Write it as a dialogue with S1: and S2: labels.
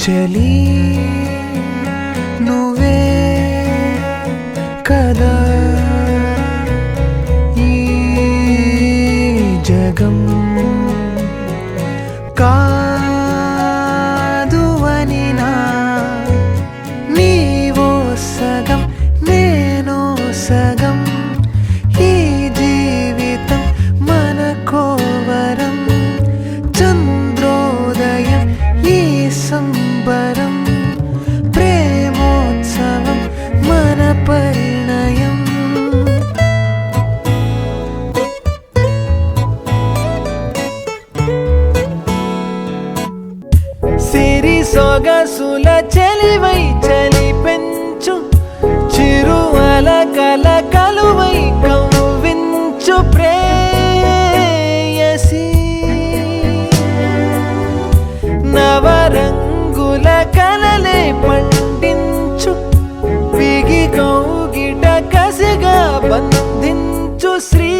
S1: చలి నువ్వే కదా ఈ జగం కాదు అని నా నీవో సగం నేనో సగం ఈ జీవితం మనకోవరం చంద్రోదయం ఈ సంబరం ప్రేమోత్సవం మన పరిణయం సిరి సొగసుల చెలివై చలి పెంచు చిరు అలకల కలువై కవ్వించు ప్రేయసి నవరంగుల కలలే పండించు విగి కౌగిట కసిగా బంధించు శ్రీ